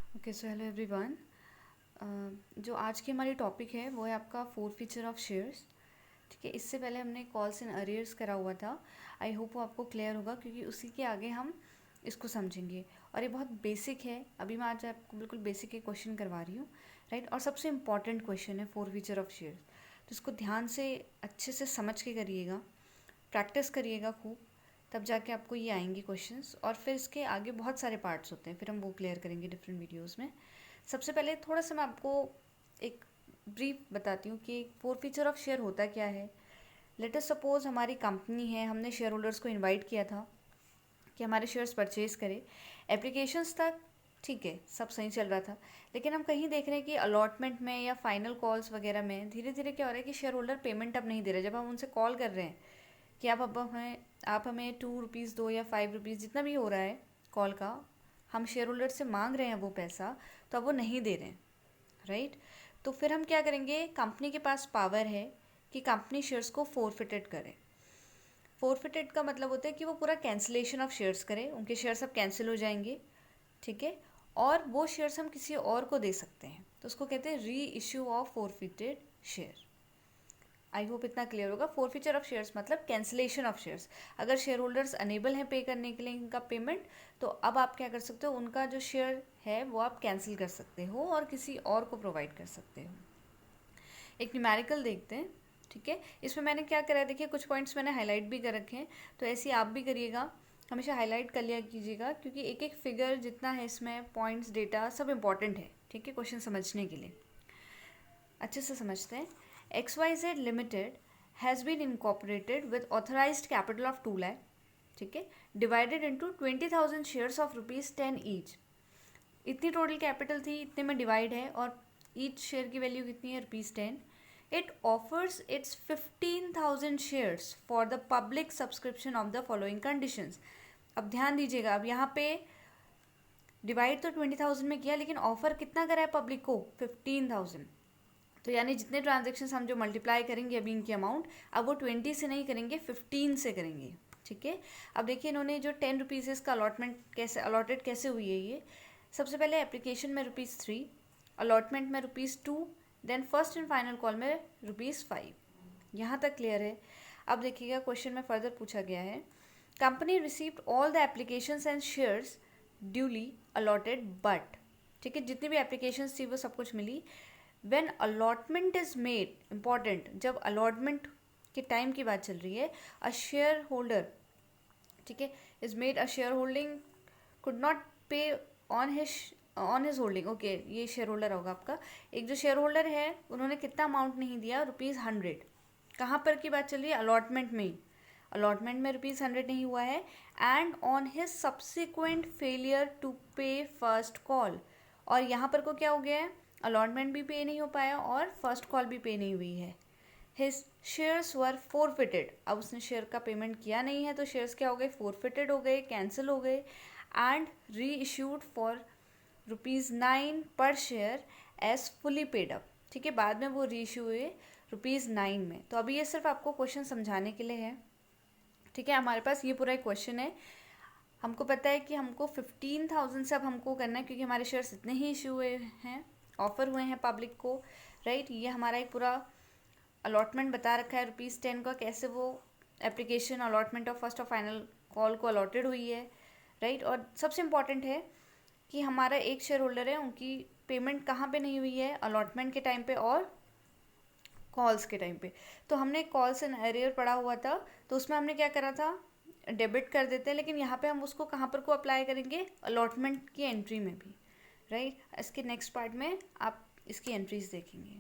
Okay so hello everyone. जो आज की हमारी टॉपिक है वो है आपका फोर फीचर ऑफ शेयर्स। ठीक है, इससे पहले हमने कॉल्स इन अरियर्स करा हुआ था। आई होप वो आपको क्लियर होगा क्योंकि उसी के आगे हम इसको समझेंगे। और ये बहुत बेसिक है, अभी मैं आज आपको बिल्कुल बेसिक एक क्वेश्चन करवा रही हूँ, राइट। और सबसे इम्पॉर्टेंट क्वेश्चन है फोर फीचर ऑफ शेयर्स। तो इसको ध्यान से अच्छे से समझ के करिएगा, प्रैक्टिस करिएगा खूब, तब जाके आपको ये आएंगे क्वेश्चंस। और फिर इसके आगे बहुत सारे पार्ट्स होते हैं, फिर हम वो क्लियर करेंगे डिफरेंट वीडियोस में। सबसे पहले थोड़ा सा मैं आपको एक ब्रीफ बताती हूँ कि फोर फीचर ऑफ शेयर होता क्या है। लेट अस सपोज हमारी कंपनी है, हमने शेयर होल्डर्स को इनवाइट किया था कि हमारे शेयर्स परचेज करें। एप्लीकेशंस तक ठीक है, सब सही चल रहा था, लेकिन हम कहीं देख रहे हैं कि अलॉटमेंट में या फाइनल कॉल्स वगैरह में धीरे धीरे क्या हो रहा है कि शेयर होल्डर पेमेंट अब नहीं दे रहे। जब हम उनसे कॉल कर रहे हैं कि आप हमें 2 रुपीज़ दो या 5 रुपीज़ जितना भी हो रहा है कॉल का, हम शेयर होल्डर से मांग रहे हैं वो पैसा, तो अब वो नहीं दे रहे हैं, राइट। तो फिर हम क्या करेंगे, कंपनी के पास पावर है कि कंपनी शेयर्स को फोरफिटेड करे। फोरफिटेड का मतलब होता है कि वो पूरा कैंसिलेशन ऑफ शेयर्स करे, उनके शेयर्स अब कैंसिल हो जाएंगे, ठीक है। और वो शेयर्स हम किसी और को दे सकते हैं, तो उसको कहते हैं री issue of forfeited share. I hope इतना क्लियर होगा। फोर फीचर ऑफ शेयर्स मतलब कैंसिलेशन ऑफ शेयर्स। अगर शेयर होल्डर्स अनेबल हैं पे करने के लिए इनका पेमेंट, तो अब आप क्या कर सकते हो, उनका जो शेयर है वो आप कैंसिल कर सकते हो और किसी और को प्रोवाइड कर सकते हो। एक न्यूमेरिकल देखते हैं, ठीक है। इसमें मैंने क्या करा है, देखिए कुछ पॉइंट्स मैंने हाईलाइट भी कर रखे हैं, तो ऐसे ही आप भी करिएगा, हमेशा हाईलाइट कर लिया कीजिएगा, क्योंकि एक एक फिगर जितना है इसमें पॉइंट्स डेटा सब इंपॉर्टेंट है, ठीक है, क्वेश्चन समझने के लिए। अच्छे से समझते हैं। XYZ limited has been incorporated with authorised capital of 2 lakh, ठीक है, divided into 20,000 shares of ₹10 each. इतनी टोटल कैपिटल थी, इतने में डिवाइड है, और ईच शेयर की वैल्यू कितनी है, ₹10। It offers it's 15,000 shares for the public subscription of the following conditions. अब ध्यान दीजिएगा, अब यहाँ पे डिवाइड तो 20,000 में किया, लेकिन ऑफर कितना करा है पब्लिक को, 15,000। तो यानी जितने ट्रांजेक्शन हम जो मल्टीप्लाई करेंगे अभी इनकी अमाउंट, अब वो 20 से नहीं करेंगे, 15 से करेंगे, ठीक है। अब देखिए इन्होंने जो 10 रुपीज़ इसका अलॉटमेंट कैसे अलॉटेड कैसे हुई है ये। सबसे पहले एप्लीकेशन में ₹3, अलॉटमेंट में ₹2, then first and final call में ₹5। यहाँ तक क्लियर है। अब देखिएगा क्वेश्चन में फर्दर पूछा गया है, company received all the applications and shares duly allotted but, ठीक है, जितनी भी एप्लीकेशंस थी वो सब कुछ मिली। When allotment is made, important, जब अलॉटमेंट के टाइम की बात चल रही है, अ शेयर होल्डर, ठीक है, is made a share holding could not पे ऑन हिज होल्डिंग। ओके, ये शेयर होल्डर होगा आपका। एक जो शेयर होल्डर है उन्होंने कितना अमाउंट नहीं दिया, ₹100। कहाँ पर की बात चल रही है, अलॉटमेंट में ही। अलॉटमेंट में ₹100 नहीं हुआ है। And on his subsequent failure to pay first call, और यहाँ पर को क्या हो गया है, अलॉटमेंट भी पे नहीं हो पाया और फर्स्ट कॉल भी पे नहीं हुई है। हिज शेयर्स वर फोरफिटेड, अब उसने शेयर का पेमेंट किया नहीं है, तो शेयर्स क्या हो गए, फोरफिटेड हो गए, कैंसिल हो गए। एंड री इश्यूड फॉर ₹9 पर share as fully paid up, ठीक है, बाद में वो री इशू हुए ₹9 में। तो अभी ये सिर्फ आपको क्वेश्चन समझाने के लिए है, ठीक है। हमारे पास ये पूरा एक क्वेश्चन है, हमको पता है कि हमको 15,000 से अब हमको करना है, क्योंकि हमारे शेयर्स इतने ही इशू हुए हैं, ऑफर हुए हैं पब्लिक को, राइट। ये हमारा एक पूरा अलॉटमेंट बता रखा है ₹10 का, कैसे वो एप्लीकेशन अलॉटमेंट ऑफ फर्स्ट और फाइनल कॉल को अलॉटेड हुई है, राइट। और सबसे इम्पॉर्टेंट है कि हमारा एक शेयर होल्डर है, उनकी पेमेंट कहाँ पे नहीं हुई है, अलॉटमेंट के टाइम पे और कॉल्स के टाइम पे। तो हमने कॉल्स इन एरियर पढ़ा हुआ था, तो उसमें हमने क्या करा था, डेबिट कर देते हैं, लेकिन यहाँ पे हम उसको कहाँ पर को अप्लाई करेंगे, अलॉटमेंट की एंट्री में भी, राइट। इसके नेक्स्ट पार्ट में आप इसकी एंट्रीज देखेंगे।